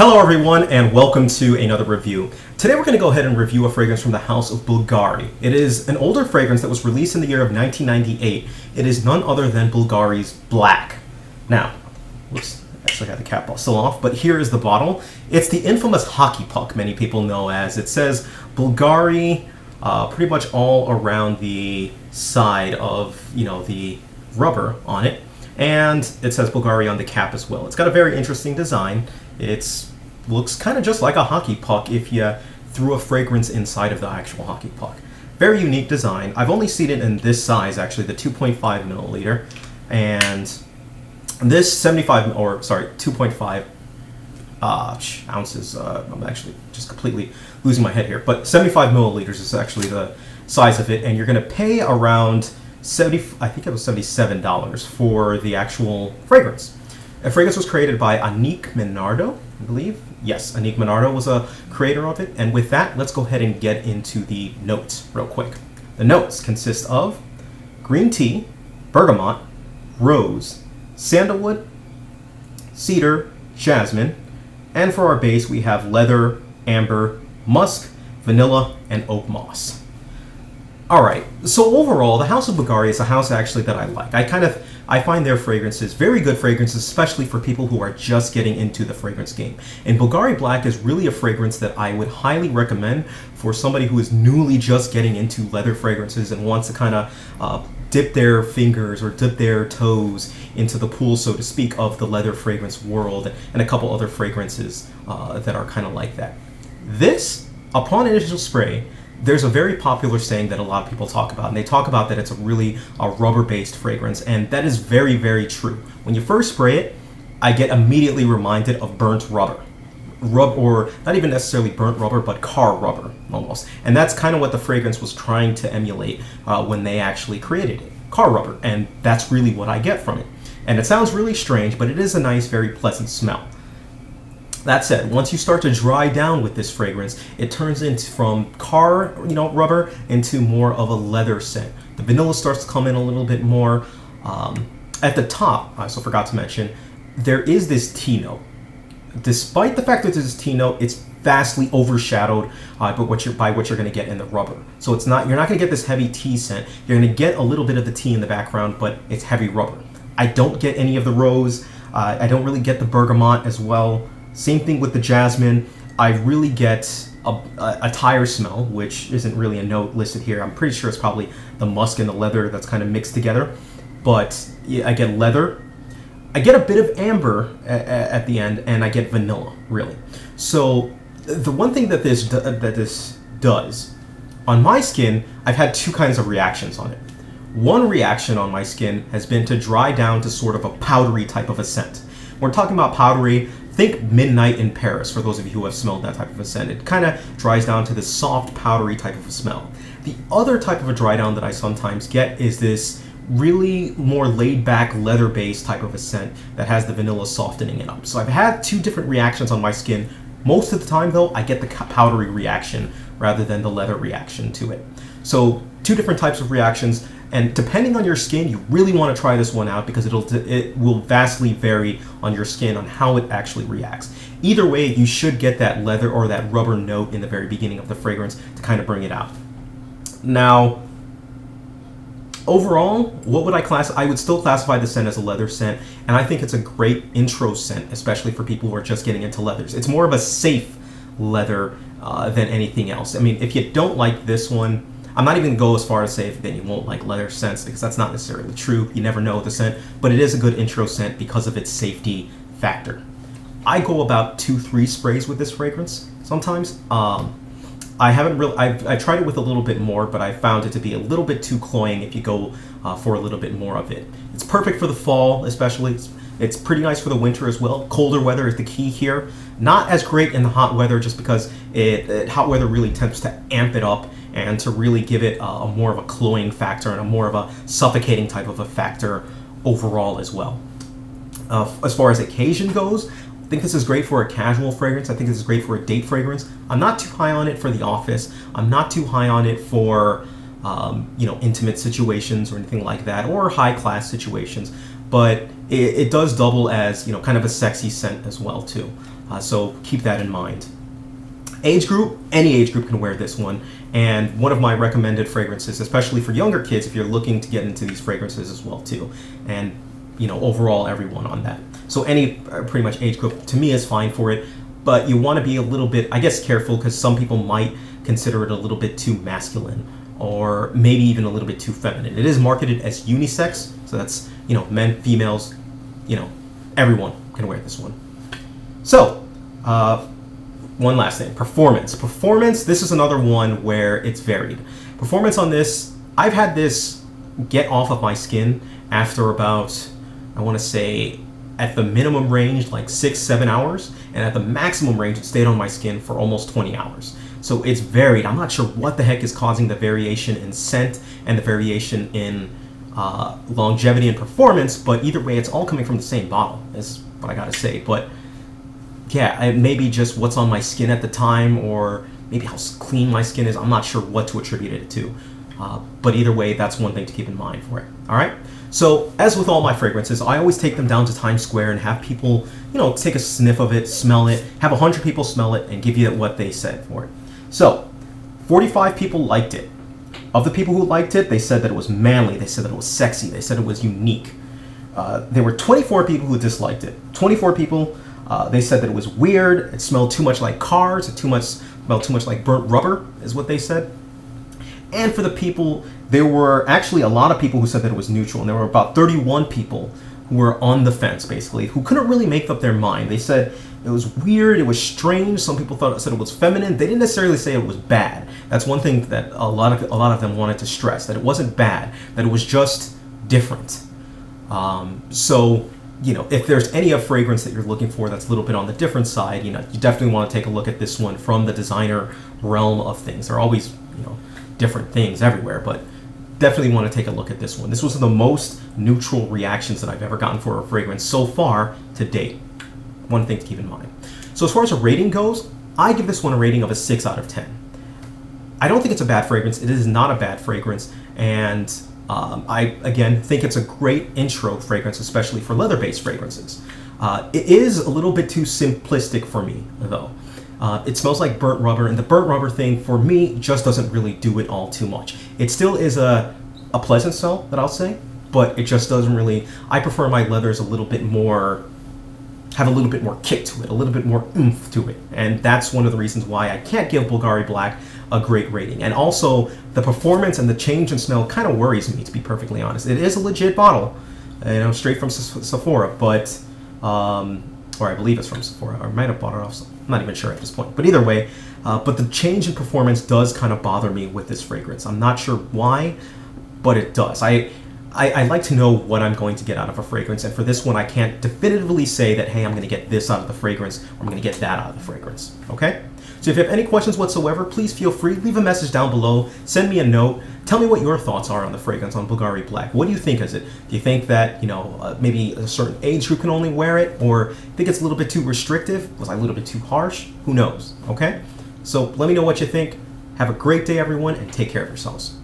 Hello everyone and welcome to another review. Today we're going to go ahead and review a fragrance from the house of Bvlgari. It is an older fragrance that was released in the year of 1998. It is none other than Bvlgari's Black. Now, whoops, actually had the cap still off, but here is the bottle. It's the infamous hockey puck many people know as. It says Bvlgari pretty much all around the side of, the rubber on it. And it says Bvlgari on the cap as well. It's got a very interesting design. It looks kind of just like a hockey puck if you threw a fragrance inside of the actual hockey puck. Very unique design. I've only seen it in this size, actually, the 2.5 milliliter. And this 2.5 ounces, I'm actually just completely losing my head here, but 75 milliliters is actually the size of it, and you're going to pay around I think it was $77 for the actual fragrance. A fragrance was created by Annick Minardo, I believe. Yes, Annick Minardo was a creator of it. And with that, let's go ahead and get into the notes real quick. The notes consist of green tea, bergamot, rose, sandalwood, cedar, jasmine, and for our base we have leather, amber, musk, vanilla, and oak moss. Alright, so overall, the House of Bvlgari is a house actually that I like. I find their fragrances very good fragrances, especially for people who are just getting into the fragrance game. And Bvlgari Black is really a fragrance that I would highly recommend for somebody who is newly just getting into leather fragrances and wants to kind of dip their fingers or dip their toes into the pool, so to speak, of the leather fragrance world and a couple other fragrances that are kind of like that. This, upon initial spray, there's a very popular saying that a lot of people talk about, and they talk about that it's a rubber-based fragrance, and that is very, very true. When you first spray it, I get immediately reminded of burnt rubber. Or not even necessarily burnt rubber, but car rubber, almost. And that's kind of what the fragrance was trying to emulate when they actually created it. Car rubber, and that's really what I get from it. And it sounds really strange, but it is a nice, very pleasant smell. That said, once you start to dry down with this fragrance, it turns into from car, rubber into more of a leather scent. The vanilla starts to come in a little bit more. At the top, I also forgot to mention, there is this tea note. Despite the fact that there's this tea note, it's vastly overshadowed by what you're going to get in the rubber. So you're not going to get this heavy tea scent. You're going to get a little bit of the tea in the background, but it's heavy rubber. I don't get any of the rose. I don't really get the bergamot as well. Same thing with the jasmine. I really get a tire smell, which isn't really a note listed here. I'm pretty sure it's probably the musk and the leather that's kind of mixed together. But yeah, I get leather. I get a bit of amber at the end, and I get vanilla, really. So the one thing that this does, on my skin, I've had two kinds of reactions on it. One reaction on my skin has been to dry down to sort of a powdery type of a scent. We're talking about powdery. Think Midnight in Paris, for those of you who have smelled that type of a scent. It kind of dries down to this soft, powdery type of a smell. The other type of a dry down that I sometimes get is this really more laid-back, leather-based type of a scent that has the vanilla softening it up. So I've had two different reactions on my skin. Most of the time, though, I get the powdery reaction rather than the leather reaction to it. So two different types of reactions. And depending on your skin, you really want to try this one out because it will vastly vary on your skin on how it actually reacts. Either way, you should get that leather or that rubber note in the very beginning of the fragrance to kind of bring it out. Now, overall, what would I would still classify the scent as a leather scent, and I think it's a great intro scent, especially for people who are just getting into leathers. It's more of a safe leather than anything else. I mean, if you don't like this one, I'm not even going to go as far as say that you won't like leather scents, because that's not necessarily true. You never know with the scent, but it is a good intro scent because of its safety factor. I go about 2-3 sprays with this fragrance sometimes. I've tried it with a little bit more, but I found it to be a little bit too cloying if you go for a little bit more of it. It's perfect for the fall, especially. It's pretty nice for the winter as well. Colder weather is the key here. Not as great in the hot weather, just because hot weather really tends to amp it up and to really give it a more of a cloying factor and a more of a suffocating type of a factor overall as well. As far as occasion goes, I think this is great for a casual fragrance. I think this is great for a date fragrance. I'm not too high on it for the office. I'm not too high on it for intimate situations or anything like that, or high class situations. But it does double as, you know, kind of a sexy scent as well too. So keep that in mind. Age group, any age group can wear this one. And one of my recommended fragrances, especially for younger kids, if you're looking to get into these fragrances as well too. And, you know, overall everyone on that. So any pretty much age group to me is fine for it. But you want to be a little bit, I guess, careful, because some people might consider it a little bit too masculine, or maybe even a little bit too feminine. It is marketed as unisex, so that's, you know, men, females, you know, everyone can wear this one. So, one last thing, performance. Performance, this is another one where it's varied. Performance on this, I've had this get off of my skin after about, I want to say, at the minimum range, like 6-7 hours, and at the maximum range, it stayed on my skin for almost 20 hours. So it's varied. I'm not sure what the heck is causing the variation in scent and the variation in longevity and performance, but either way, it's all coming from the same bottle, is what I gotta say. But yeah, it may be just what's on my skin at the time, or maybe how clean my skin is. I'm not sure what to attribute it to. But either way, that's one thing to keep in mind for it. All right? So, as with all my fragrances, I always take them down to Times Square and have people, you know, take a sniff of it, smell it, have 100 people smell it, and give you what they said for it. So, 45 people liked it. Of the people who liked it, they said that it was manly, they said that it was sexy, they said it was unique. There were 24 people who disliked it. 24 people, they said that it was weird, it smelled too much like cars, it smelled too much like burnt rubber, is what they said. And for the people, there were actually a lot of people who said that it was neutral, and there were about 31 people who were on the fence, basically, who couldn't really make up their mind. They said it was weird, it was strange. Some people said it was feminine. They didn't necessarily say it was bad. That's one thing that a lot of them wanted to stress, that it wasn't bad, that it was just different. So, you know, if there's any of fragrance that you're looking for that's a little bit on the different side, you know, you definitely want to take a look at this one from the designer realm of things. There are always, you know, different things everywhere, but definitely want to take a look at this one. This was the most neutral reactions that I've ever gotten for a fragrance so far to date. One thing to keep in mind. So as far as a rating goes, I give this one a rating of a 6 out of 10. I don't think it's a bad fragrance. It is not a bad fragrance, and I, again, think it's a great intro fragrance, especially for leather-based fragrances. It is a little bit too simplistic for me, though. It smells like burnt rubber, and the burnt rubber thing, for me, just doesn't really do it all too much. It still is a pleasant smell, that I'll say, but it just doesn't really... I prefer my leathers a little bit more... have a little bit more kick to it, a little bit more oomph to it, and that's one of the reasons why I can't give Bvlgari Black a great rating. And also, the performance and the change in smell kind of worries me, to be perfectly honest. It is a legit bottle, you know, straight from Sephora, but... or I believe it's from Sephora, or I might have bought it off, I'm not even sure at this point. But either way, but the change in performance does kind of bother me with this fragrance. I'm not sure why, but it does. I like to know what I'm going to get out of a fragrance, and for this one, I can't definitively say that, hey, I'm going to get this out of the fragrance, or I'm going to get that out of the fragrance, okay? So if you have any questions whatsoever, please feel free, leave a message down below, send me a note, tell me what your thoughts are on the fragrance, on Bvlgari Black. What do you think is it? Do you think that, you know, maybe a certain age group can only wear it, or think it's a little bit too restrictive? Was I a little bit too harsh? Who knows, okay? So let me know what you think. Have a great day, everyone, and take care of yourselves.